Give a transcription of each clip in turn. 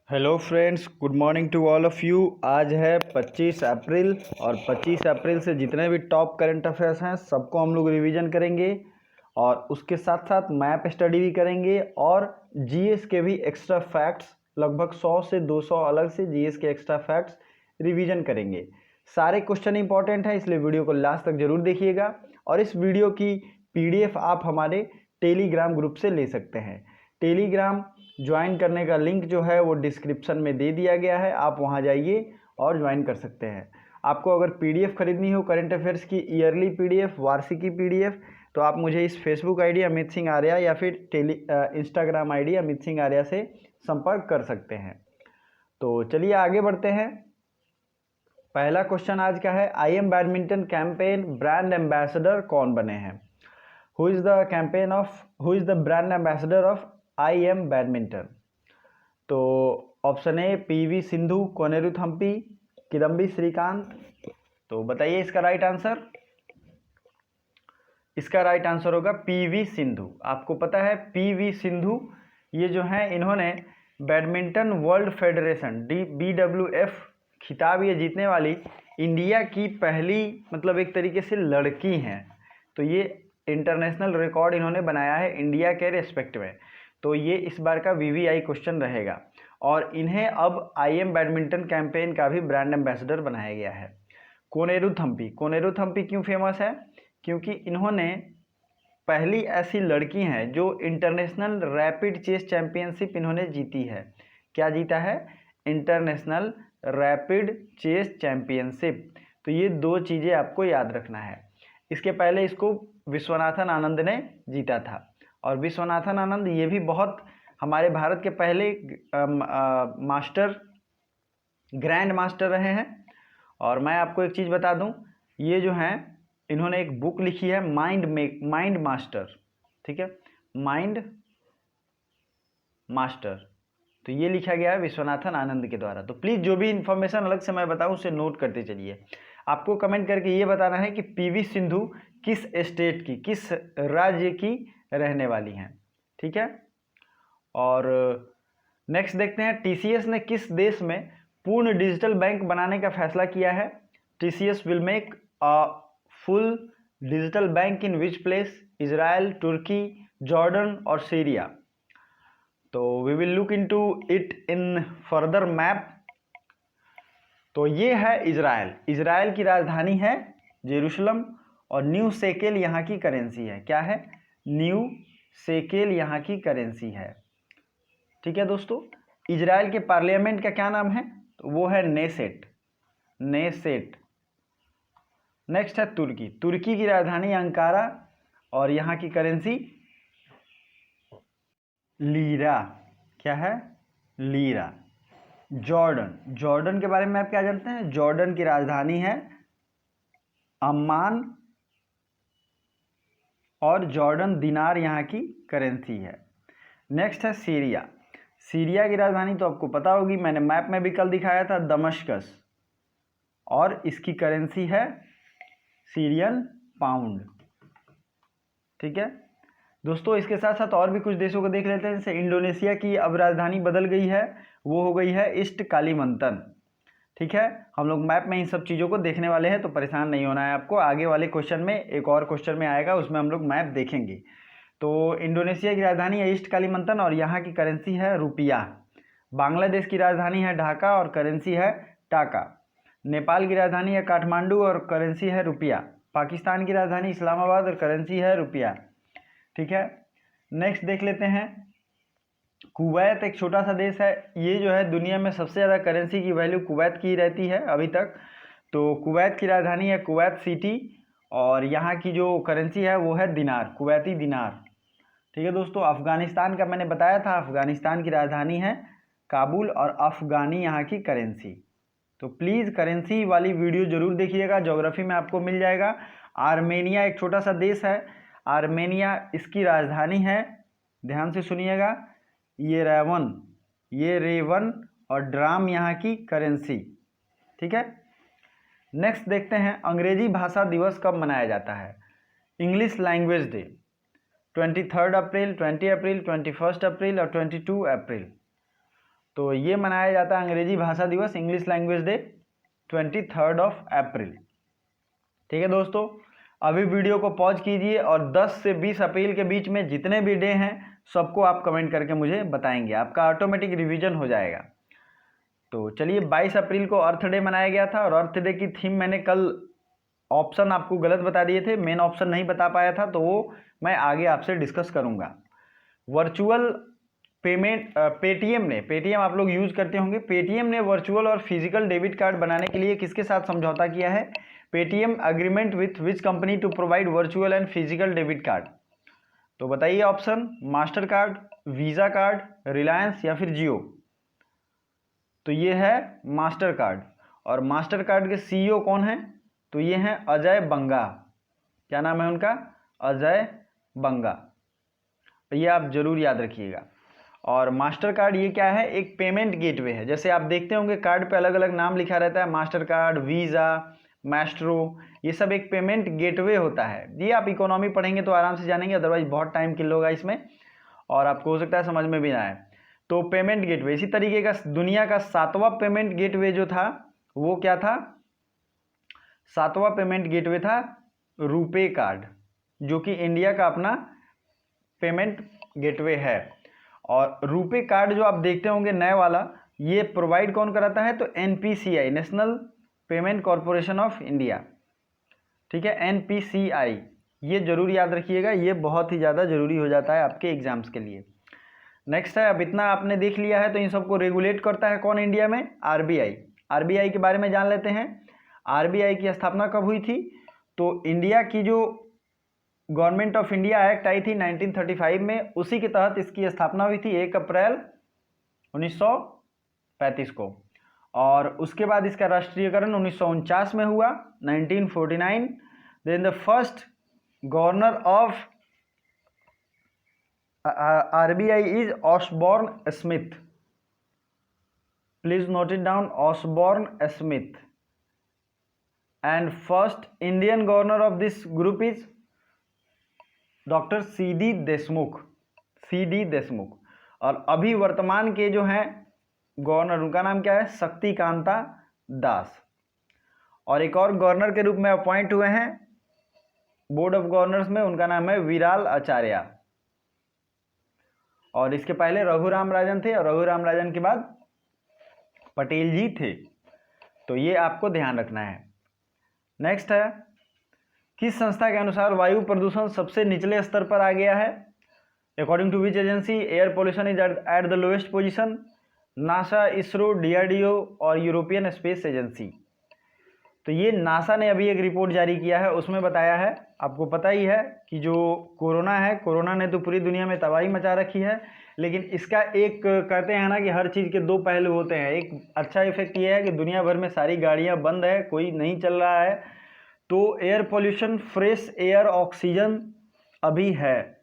Hello friends, good morning to all of you. आज है 25 अप्रैल और 25 अप्रैल से जितने भी टॉप करंट अफेयर्स हैं सबको हम लोग रिवीजन करेंगे और उसके साथ साथ मैप स्टडी भी करेंगे और जीएस के भी एक्स्ट्रा फैक्ट्स लगभग 100 से 200 अलग से जीएस के एक्स्ट्रा फैक्ट्स रिवीजन करेंगे। सारे क्वेश्चन इंपॉर्टेंट हैं, इसलिए वीडियो को लास्ट तक जरूर देखिएगा और इस वीडियो की पीडीएफ आप हमारे टेलीग्राम ग्रुप से ले सकते हैं। टेलीग्राम ज्वाइन करने का लिंक जो है वो डिस्क्रिप्शन में दे दिया गया है, आप वहां जाइए और ज्वाइन कर सकते हैं। आपको अगर पीडीएफ खरीदनी हो करंट अफेयर्स की ईयरली पीडीएफ, वार्षिकी पीडीएफ, तो आप मुझे इस फेसबुक आईडी अमित सिंह आर्या या फिर इंस्टाग्राम आईडी अमित सिंह आर्या से संपर्क कर सकते हैं। तो चलिए आगे बढ़ते हैं। पहला क्वेश्चन आज का है, IM badminton campaign brand ambassador कौन बने हैं? Who is the brand ambassador of IM badminton? तो option A PV Sindhu, Koneru Humpy, Kidambi Srikanth. तो बताइए इसका राइट आंसर। इसका राइट आंसर होगा PV सिंधु। आपको पता है PV सिंधु ये जो है इन्होंने बैडमिंटन वर्ल्ड फेडरेशन BWF खिताब ये जीतने वाली इंडिया की पहली मतलब एक तरीके से लड़की हैं। तो ये इंटरनेशनल रिकॉर्ड इन्होंने बनाया है इंडिया के रेस्पेक्ट में। तो ये इस बार का VVI क्वेश्चन रहेगा और इन्हें अब IM बैडमिंटन कैंपेन का भी ब्रांड एम्बेसडर बनाया गया है। कोनेरू थम्पी क्यों फेमस है? क्योंकि इन्होंने पहली ऐसी लड़की हैं जो इंटरनेशनल रैपिड चेस चैंपियनशिप इन्होंने जीती है। क्या जीता है? International rapid chess championship. तो ये दो चीज़ें आपको याद रखना है। इसके पहले इसको विश्वनाथन आनंद ने जीता था और विश्वनाथन आनंद ये भी बहुत हमारे भारत के पहले ग्रैंड मास्टर रहे हैं। और मैं आपको एक चीज़ बता दूं, ये जो हैं इन्होंने एक बुक लिखी है माइंड मास्टर, ठीक है, माइंड मास्टर। तो ये लिखा गया है विश्वनाथन आनंद के द्वारा। तो प्लीज़ जो भी इंफॉर्मेशन अलग से मैं बताऊं उसे नोट करते चलिए। आपको कमेंट करके ये बताना है कि PV सिंधु किस स्टेट की, किस राज्य की रहने वाली हैं, ठीक है। और नेक्स्ट देखते हैं, TCS ने किस देश में पूर्ण डिजिटल बैंक बनाने का फैसला किया है? TCS will make a full digital bank in which place? Israel, तुर्की, जॉर्डन और सीरिया। तो we will look into it in further map. तो ये है इजराइल। इजराइल की राजधानी है जेरूशलम और न्यू शेकेल यहाँ की करेंसी है। क्या है? न्यू शेकेल यहाँ की करेंसी है, ठीक है दोस्तों। इजराइल के पार्लियामेंट का क्या नाम है? तो वो है नेसेट। नेक्स्ट है तुर्की। तुर्की की राजधानी अंकारा और यहाँ की करेंसी लीरा। क्या है? लीरा। जॉर्डन के बारे में आप क्या जानते हैं? जॉर्डन की राजधानी है अम्मान और जॉर्डन दिनार यहाँ की करेंसी है। नेक्स्ट है सीरिया। सीरिया की राजधानी तो आपको पता होगी, मैंने मैप में भी कल दिखाया था, दमश्कस, और इसकी करेंसी है सीरियन पाउंड, ठीक है दोस्तों। इसके साथ साथ और भी कुछ देशों को देख लेते हैं। जैसे इंडोनेशिया की अब राजधानी बदल गई है, वो हो गई है ईस्ट कालीमंतन, ठीक है। हम लोग मैप में इन सब चीज़ों को देखने वाले हैं, तो परेशान नहीं होना है आपको। आगे वाले क्वेश्चन में एक और क्वेश्चन में आएगा, उसमें हम लोग मैप देखेंगे। तो इंडोनेशिया की राजधानी है ईस्ट कालीमंतन और यहाँ की करेंसी है रुपया। बांग्लादेश की राजधानी है ढाका और करेंसी है टाका। नेपाल की राजधानी है काठमांडू और करेंसी है रुपया। पाकिस्तान की राजधानी इस्लामाबाद और करेंसी है रुपया, ठीक है। नेक्स्ट देख लेते हैं, कुवैत एक छोटा सा देश है। ये जो है दुनिया में सबसे ज़्यादा करेंसी की वैल्यू कुवैत की रहती है अभी तक। तो कुवैत की राजधानी है कुवैत सिटी और यहाँ की जो करेंसी है वो है दिनार, कुवैती दिनार, ठीक है दोस्तों। अफगानिस्तान का मैंने बताया था, अफगानिस्तान की राजधानी है काबुल और अफगानी यहाँ की करेंसी। तो प्लीज़ करेंसी वाली वीडियो जरूर देखिएगा, ज्योग्राफी में आपको मिल जाएगा। आर्मेनिया एक छोटा सा देश है, आर्मेनिया, इसकी राजधानी है, ध्यान से सुनिएगा, ये रेवन और ड्राम यहाँ की करेंसी, ठीक है। नेक्स्ट देखते हैं, अंग्रेजी भाषा दिवस कब मनाया जाता है? इंग्लिश लैंग्वेज डे 23 अप्रैल, 20 अप्रैल, 21 अप्रैल और 22 अप्रैल। तो ये मनाया जाता है अंग्रेजी भाषा दिवस, इंग्लिश लैंग्वेज डे, 23 अप्रैल। ठीक है दोस्तों, अभी वीडियो को पॉज कीजिए और 10 से 20 अप्रैल के बीच में जितने भी डे हैं सबको आप कमेंट करके मुझे बताएंगे, आपका ऑटोमेटिक रिवीजन हो जाएगा। तो चलिए, 22 अप्रैल को अर्थ डे मनाया गया था और अर्थ डे की थीम मैंने कल ऑप्शन आपको गलत बता दिए थे, मेन ऑप्शन नहीं बता पाया था, तो वो मैं आगे आपसे डिस्कस करूंगा। वर्चुअल पेमेंट, पेटीएम आप लोग यूज करते होंगे, पेटीएम ने वर्चुअल और फिजिकल डेबिट कार्ड बनाने के लिए किसके साथ समझौता किया है? Paytm agreement with which company to provide virtual and physical debit card? तो बताइए option, Mastercard, Visa card, Reliance या फिर जियो? तो ये है मास्टर कार्ड, और मास्टर कार्ड के सीईओ कौन है? तो ये हैं अजय बंगा। क्या नाम है उनका? अजय बंगा। तो ये आप जरूर याद रखिएगा। और मास्टर कार्ड ये क्या है? एक पेमेंट गेटवे है। जैसे आप देखते होंगे कार्ड पे अलग अलग नाम लिखा रहता है, मास्टर कार्ड, वीज़ा, मैस्ट्रो, ये सब एक पेमेंट गेटवे होता है। ये आप इकोनॉमी पढ़ेंगे तो आराम से जानेंगे, अदरवाइज बहुत टाइम किल होगा इसमें और आपको हो सकता है समझ में भी ना आए। तो पेमेंट गेटवे, इसी तरीके का दुनिया का 7वां पेमेंट गेटवे जो था वो क्या था? 7वां पेमेंट गेटवे था रुपे कार्ड, जो कि इंडिया का अपना पेमेंट गेटवे है। और रुपे कार्ड जो आप देखते होंगे नए वाला, ये प्रोवाइड कौन कराता है? तो NPCI, national payment corporation of India. ठीक है, एनपीसीआई, ये जरूर याद रखिएगा, ये बहुत ही ज़्यादा जरूरी हो जाता है आपके एग्जाम्स के लिए। नेक्स्ट है, अब इतना आपने देख लिया है तो इन सबको रेगुलेट करता है कौन इंडिया में? आरबीआई। आरबीआई के बारे में जान लेते हैं। आरबीआई की स्थापना कब हुई थी? तो इंडिया की जो गवर्नमेंट ऑफ इंडिया एक्ट आई थी 1935 में, उसी के तहत इसकी स्थापना हुई थी 1 अप्रैल 1935 को। और उसके बाद इसका राष्ट्रीयकरण 1949 में हुआ, 1949। Then the first governor of RBI is Osborne Smith. Please note it down, Osborne Smith. And first Indian governor of this group is doctor C D. Deshmukh, C D. Deshmukh. और अभी वर्तमान के जो हैं गवर्नर, उनका नाम क्या है? शक्तिकांता दास। और एक और गवर्नर के रूप में अपॉइंट हुए हैं बोर्ड ऑफ गवर्नर्स में, उनका नाम है विराल आचार्य। और इसके पहले रघुराम राजन थे, और रघुराम राजन के बाद पटेल जी थे। तो ये आपको ध्यान रखना है। नेक्स्ट है, किस संस्था के अनुसार वायु प्रदूषण सबसे निचले स्तर पर आ गया है? According to which agency air pollution is at the lowest position? NASA, ISRO, DRDO और यूरोपियन स्पेस एजेंसी। तो ये नासा ने अभी एक रिपोर्ट जारी किया है, उसमें बताया है, आपको पता ही है कि जो कोरोना है, कोरोना ने तो पूरी दुनिया में तबाही मचा रखी है, लेकिन इसका एक कहते हैं ना कि हर चीज़ के दो पहलू होते हैं। एक अच्छा इफेक्ट ये है कि दुनिया भर में सारी गाड़ियाँ बंद है, कोई नहीं चल रहा है, तो air pollution, fresh air, oxygen अभी है।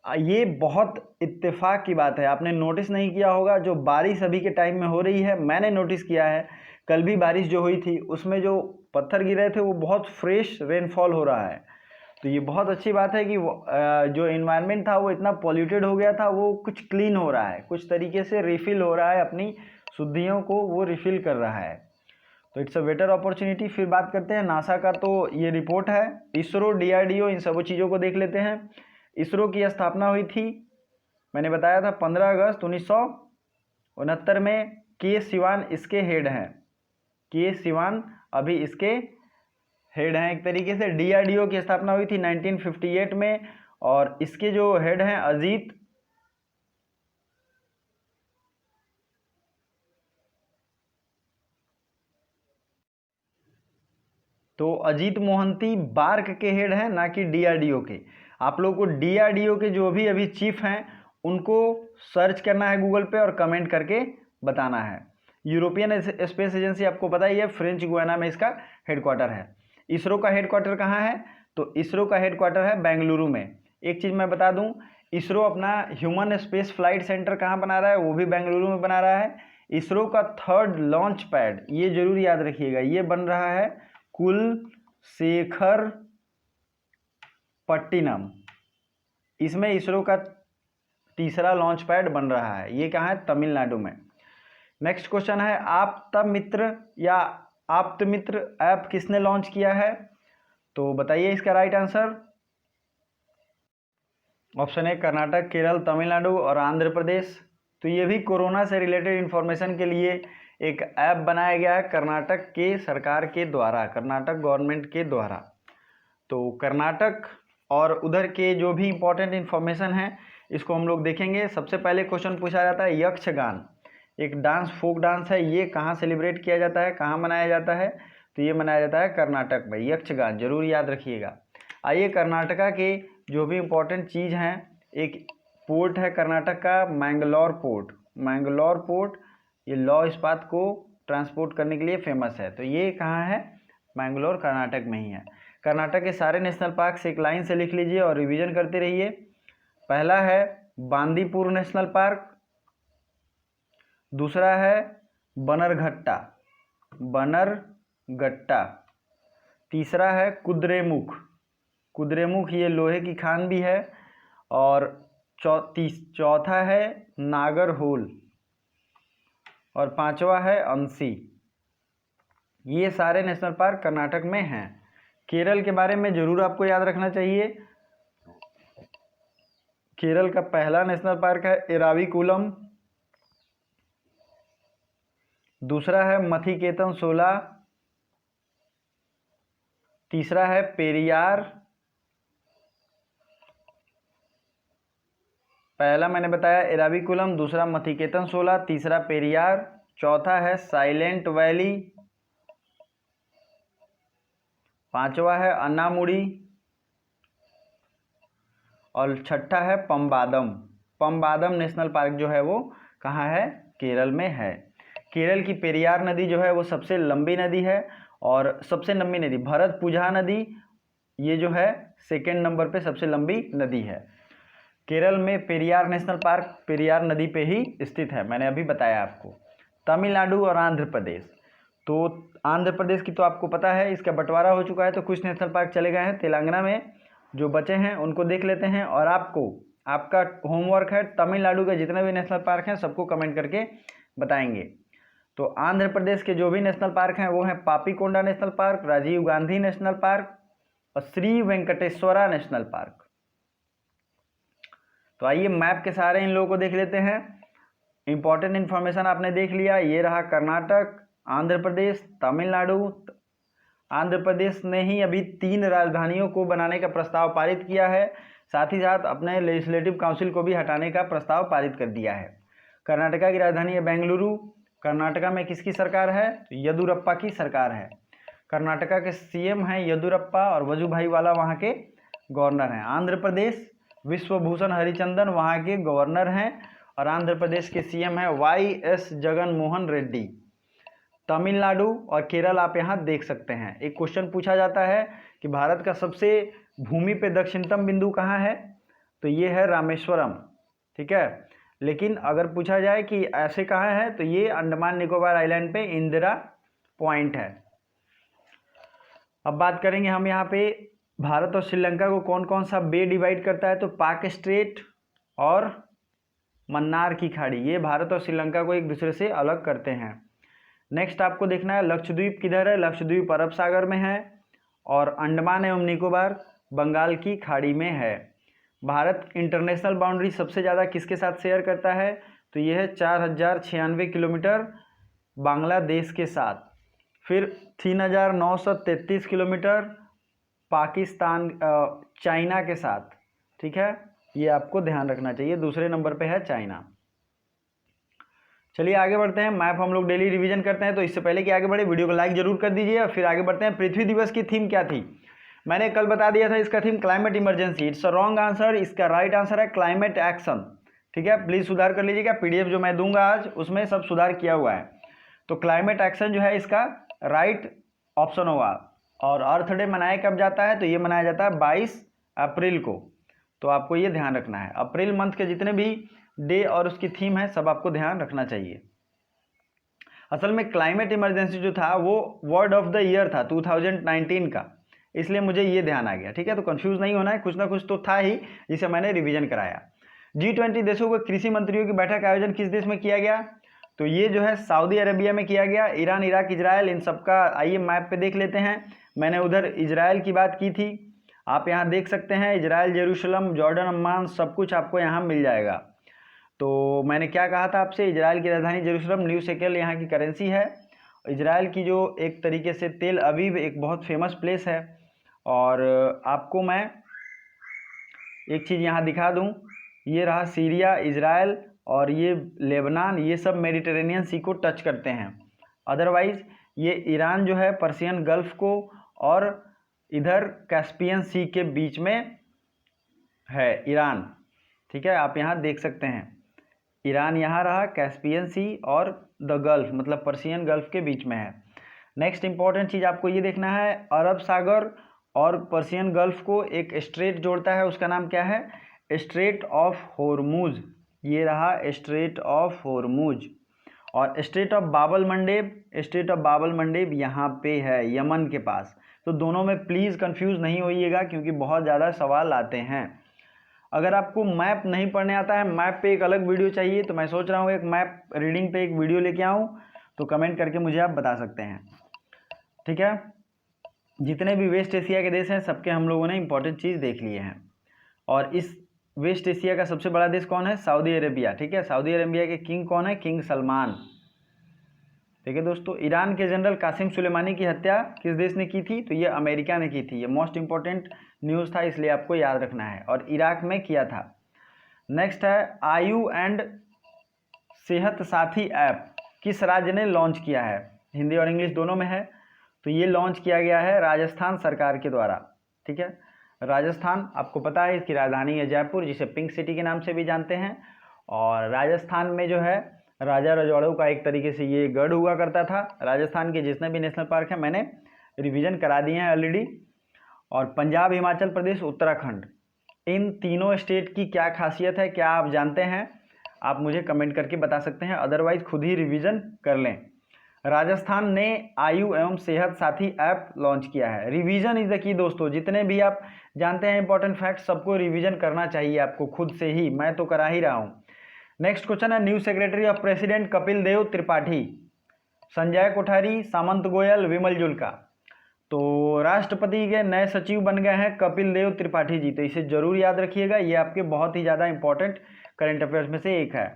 ये बहुत इत्तेफाक की बात है, आपने नोटिस नहीं किया होगा, जो बारिश अभी के टाइम में हो रही है, मैंने नोटिस किया है, कल भी बारिश जो हुई थी उसमें जो पत्थर गिरे थे वो बहुत फ्रेश रेनफॉल हो रहा है। तो ये बहुत अच्छी बात है कि जो इन्वायरमेंट था वो इतना पॉल्यूटेड हो गया था, वो कुछ क्लीन हो रहा है, कुछ तरीके से रिफिल हो रहा है, अपनी शुद्धियों को वो रिफिल कर रहा है। तो इट्स अ बेटर अपॉर्चुनिटी। फिर बात करते हैं नासा का, तो ये रिपोर्ट है। इसरो, डीआरडीओ, इन सब चीज़ों को देख लेते हैं। इसरो की स्थापना हुई थी, मैंने बताया था 15 अगस्त 1969 में। के सिवान इसके हेड हैं, के सिवान अभी इसके हेड हैं एक तरीके से। डीआरडीओ की स्थापना हुई थी 1958 में, और इसके जो हेड हैं अजीत अजीत मोहंती बार्क के हेड हैं, ना कि डीआरडीओ के। आप लोग को डीआरडीओ के जो भी अभी चीफ हैं उनको सर्च करना है गूगल पे और कमेंट करके बताना है। यूरोपियन स्पेस एजेंसी आपको पता ही है, फ्रेंच गुयाना में इसका हेडक्वार्टर है। इसरो का हेडक्वार्टर कहाँ है? तो इसरो का हेडक्वार्टर है बेंगलुरु में। एक चीज़ मैं बता दूं, इसरो अपना ह्यूमन स्पेस फ्लाइट सेंटर कहाँ बना रहा है? वो भी बेंगलुरु में बना रहा है। इसरो का 3rd लॉन्च पैड, ये जरूर याद रखिएगा, ये बन रहा है कुलशेखर पट्टिनम। इसमें इसरो का 3रा लॉन्च पैड बन रहा है, ये कहाँ है? तमिलनाडु में। नेक्स्ट क्वेश्चन है आप्तमित्र या आप्तमित्र ऐप किसने लॉन्च किया है? तो बताइए इसका right answer. Option A Karnataka, Kerala, Tamil Nadu और आंध्र प्रदेश। तो ये भी कोरोना से रिलेटेड इन्फॉर्मेशन के लिए एक ऐप बनाया गया है कर्नाटक के सरकार के द्वारा, कर्नाटक गवर्नमेंट के द्वारा। तो कर्नाटक और उधर के जो भी इंपॉर्टेंट इन्फॉर्मेशन है इसको हम लोग देखेंगे। सबसे पहले क्वेश्चन पूछा जाता है यक्षगान, एक डांस, फोक डांस है, ये कहाँ सेलिब्रेट किया जाता है, कहाँ मनाया जाता है? तो ये मनाया जाता है कर्नाटक में। यक्षगान जरूर याद रखिएगा। आइए कर्नाटका के जो भी इम्पोर्टेंट चीज़ हैं, एक पोर्ट है कर्नाटक का मैंगलोर पोर्ट। मैंगलोर पोर्ट ये लौह इस्पात को ट्रांसपोर्ट करने के लिए फेमस है। तो ये कहाँ है? मैंगलोर, कर्नाटक में ही है। कर्नाटक के सारे नेशनल पार्क से एक लाइन से लिख लीजिए और रिवीजन करते रहिए। पहला है बांदीपुर नेशनल पार्क, दूसरा है बनरघट्टा, बनरघट्टा, तीसरा है कुद्रेमुख, कुद्रेमुख ये लोहे की खान भी है, और चौथा है नागरहोल, और पांचवा है अंसी। ये सारे नेशनल पार्क कर्नाटक में हैं। केरल के बारे में जरूर आपको याद रखना चाहिए। केरल का पहला नेशनल पार्क है एराविकुलम, दूसरा है मथिकेतन सोला, तीसरा है पेरियार, पहला मैंने बताया एराविकुलम, दूसरा मथिकेतन सोला, तीसरा पेरियार, चौथा है साइलेंट वैली, पांचवा है अन्नामुडी, और छठा है पम्बादम। पम्बादम नेशनल पार्क जो है वो कहाँ है? केरल में है। केरल की पेरियार नदी जो है वो सबसे लंबी नदी है, और सबसे लंबी नदी भरतपुझा नदी, ये जो है सेकेंड नंबर पे सबसे लंबी नदी है। केरल में पेरियार नेशनल पार्क पेरियार नदी पे ही स्थित है, मैंने अभी बताया आपको। तमिलनाडु और आंध्र प्रदेश, तो आंध्र प्रदेश की तो आपको पता है इसका बंटवारा हो चुका है, तो कुछ नेशनल पार्क चले गए हैं। तेलंगाना में जो बचे हैं उनको देख लेते हैं, और आपका होमवर्क है तमिलनाडु के जितने भी नेशनल पार्क हैं सबको कमेंट करके बताएंगे। तो आंध्र प्रदेश के जो भी नेशनल पार्क हैं वो हैं Papikonda national park, Rajiv Gandhi national park और श्री वेंकटेश्वरा नेशनल पार्क। तो आइए मैप के सहारे इन लोगों को देख लेते हैं। इंपॉर्टेंट इन्फॉर्मेशन आपने देख लिया, ये रहा कर्नाटक, आंध्र प्रदेश, तमिलनाडु। आंध्र प्रदेश ने ही अभी 3 राजधानियों को बनाने का प्रस्ताव पारित किया है, साथ ही साथ अपने लेजिस्लेटिव काउंसिल को भी हटाने का प्रस्ताव पारित कर दिया है। कर्नाटका की राजधानी है बेंगलुरु। कर्नाटका में किसकी सरकार है? तो येदुरप्पा की सरकार है। कर्नाटका के सीएम हैं येदुरप्पा, और वजुभाई वाला वहाँ के गवर्नर हैं। आंध्र प्रदेश विश्वभूषण हरिचंदन वहाँ के गवर्नर हैं, और आंध्र प्रदेश के सीएम हैं YS जगनमोहन रेड्डी। तमिलनाडु और केरल आप यहाँ देख सकते हैं। एक क्वेश्चन पूछा जाता है कि भारत का सबसे भूमि पे दक्षिणतम बिंदु कहाँ है? तो ये है रामेश्वरम, ठीक है। लेकिन अगर पूछा जाए कि ऐसे कहाँ है, तो ये अंडमान निकोबार आइलैंड पे इंदिरा पॉइंट है। अब बात करेंगे हम यहाँ पे भारत और श्रीलंका को कौन कौन सा बे डिवाइड करता है। तो पाक स्ट्रेट और मन्नार की खाड़ी, ये भारत और श्रीलंका को एक दूसरे से अलग करते हैं। नेक्स्ट आपको देखना है लक्षद्वीप किधर है। लक्षद्वीप अरब सागर में है, और अंडमान एवं निकोबार बंगाल की खाड़ी में है। भारत इंटरनेशनल बाउंड्री सबसे ज़्यादा किसके साथ शेयर करता है? तो ये है 4096 किलोमीटर बांग्लादेश के साथ, फिर 3933 किलोमीटर पाकिस्तान चाइना के साथ, ठीक है। ये आपको ध्यान रखना चाहिए, दूसरे नंबर पे है चाइना। चलिए आगे बढ़ते हैं। मैप हम लोग डेली रिवीजन करते हैं, तो इससे पहले कि आगे बढ़े वीडियो को लाइक जरूर कर दीजिए, और फिर आगे बढ़ते हैं। पृथ्वी दिवस की थीम क्या थी? मैंने कल बता दिया था, इसका theme climate emergency. It's a wrong answer, इसका राइट आंसर है क्लाइमेट एक्शन, ठीक है। प्लीज़ सुधार कर लीजिएगा, PDF जो मैं दूंगा आज उसमें सब सुधार किया हुआ है। तो क्लाइमेट एक्शन जो है इसका राइट ऑप्शन होगा। और अर्थ डे मनाया कब जाता है? तो ये मनाया जाता है 22 अप्रैल को। तो आपको ये ध्यान रखना है, अप्रैल मंथ के जितने भी डे और उसकी थीम है सब आपको ध्यान रखना चाहिए। असल में क्लाइमेट इमरजेंसी जो था वो वर्ड ऑफ द ईयर था 2019 का, इसलिए मुझे ये ध्यान आ गया, ठीक है। तो कंफ्यूज नहीं होना है, कुछ ना कुछ तो था ही जिसे मैंने रिवीजन कराया। G20 देशों के कृषि मंत्रियों की बैठक का आयोजन किस देश में किया गया? तो ये जो है सऊदी अरेबिया में किया गया। ईरान, इराक, इजराइल, इन सब का आइए मैप पे देख लेते हैं। मैंने उधर इजराइल की बात की थी, आप यहाँ देख सकते हैं इजराइल, जेरूशलम, जॉर्डन, अम्मान, सब कुछ आपको यहाँ मिल जाएगा। तो मैंने क्या कहा था आपसे, इजराइल की राजधानी जेरूशलम, न्यू शेकेल यहाँ की करेंसी है। इजराइल की जो एक तरीके से तेल अवीव एक बहुत फेमस प्लेस है। और आपको मैं एक चीज़ यहाँ दिखा दूँ, ये रहा सीरिया, इजराइल और ये लेबनान, ये सब मेडिटेरेनियन सी को टच करते हैं। अदरवाइज़ ये ईरान जो है पर्शियन गल्फ को और इधर कैस्पियन सी के बीच में है ईरान, ठीक है। आप यहाँ देख सकते हैं ईरान यहाँ रहा, कैस्पियन सी और द गल्फ मतलब पर्शियन गल्फ के बीच में है। नेक्स्ट इंपॉर्टेंट चीज़ आपको ये देखना है, अरब सागर और पर्शियन गल्फ को एक स्ट्रेट जोड़ता है, उसका नाम क्या है, स्ट्रेट ऑफ होर्मुज। ये रहा स्ट्रेट ऑफ होर्मुज। और straight of Babal Mandeb, straight of Babal Mandeb यहाँ पे है यमन के पास। तो दोनों में प्लीज़ कंफ्यूज नहीं होइएगा क्योंकि बहुत ज़्यादा सवाल आते हैं। अगर आपको मैप नहीं पढ़ने आता है, मैप पे एक अलग वीडियो चाहिए, तो मैं सोच रहा हूँ एक मैप रीडिंग पे एक वीडियो लेके आऊँ, तो कमेंट करके मुझे आप बता सकते हैं, ठीक है। जितने भी वेस्ट एशिया के देश हैं सबके हम लोगों ने इंपॉर्टेंट चीज़ देख लिए हैं। और इस वेस्ट एशिया का सबसे बड़ा देश कौन है, सऊदी अरेबिया, ठीक है। सऊदी अरेबिया के किंग कौन है, किंग सलमान, ठीक है दोस्तों। ईरान के जनरल कासिम सुलेमानी की हत्या किस देश ने की थी, तो ये अमेरिका ने की थी। ये मोस्ट इंपॉर्टेंट न्यूज़ था, इसलिए आपको याद रखना है। और इराक में किया था। नेक्स्ट है आयु एंड सेहत साथी ऐप किस राज्य ने लॉन्च किया है, हिंदी और इंग्लिश दोनों में है। तो ये लॉन्च किया गया है राजस्थान सरकार के द्वारा, ठीक है। राजस्थान आपको पता है, इसकी राजधानी है जयपुर, जिसे पिंक सिटी के नाम से भी जानते हैं। और राजस्थान में जो है राजा रजवाड़ों का एक तरीके से ये गढ़ हुआ करता था। राजस्थान के जितने भी नेशनल पार्क हैं मैंने रिवीजन करा दिए हैं ऑलरेडी। और पंजाब, हिमाचल प्रदेश, उत्तराखंड, इन तीनों स्टेट की क्या खासियत है, क्या आप जानते हैं, आप मुझे कमेंट करके बता सकते हैं। अदरवाइज खुद ही रिवीजन कर लें। राजस्थान ने आयु एवं सेहत साथी ऐप लॉन्च किया है। रिवीजन इज द की दोस्तों, जितने भी आप जानते हैं इंपॉर्टेंट फैक्ट सबको रिवीजन करना चाहिए आपको खुद से ही, मैं तो करा ही रहा हूँ। नेक्स्ट क्वेश्चन है, new secretary of president Kapil Dev Tripathi, Sanjay Kothari, Samant Goyal, Vimal Julka. तो राष्ट्रपति के नए सचिव बन गए हैं कपिल देव त्रिपाठी जी, तो इसे जरूर याद रखिएगा, ये आपके बहुत ही ज़्यादा इंपॉर्टेंट करंट अफेयर्स में से एक है।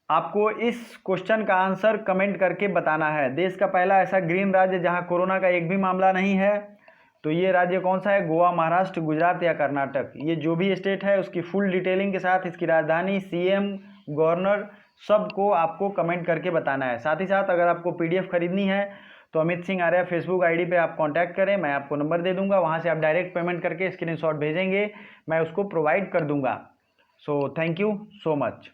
आपको इस क्वेश्चन का आंसर कमेंट करके बताना है। देश का पहला ऐसा ग्रीन राज्य जहां कोरोना का एक भी मामला नहीं है, तो ये राज्य कौन सा है, गोवा, महाराष्ट्र, गुजरात या कर्नाटक। ये जो भी स्टेट है उसकी फुल डिटेलिंग के साथ, इसकी राजधानी, सीएम, गवर्नर, सबको आपको कमेंट करके बताना है। साथ ही साथ अगर आपको पीडीएफ खरीदनी है तो अमित सिंह आर्या फेसबुक आईडी पे आप कांटेक्ट करें, मैं आपको नंबर दे दूंगा, वहां से आप डायरेक्ट पेमेंट करके स्क्रीनशॉट भेजेंगे, मैं उसको प्रोवाइड कर दूंगा। So thank you so much.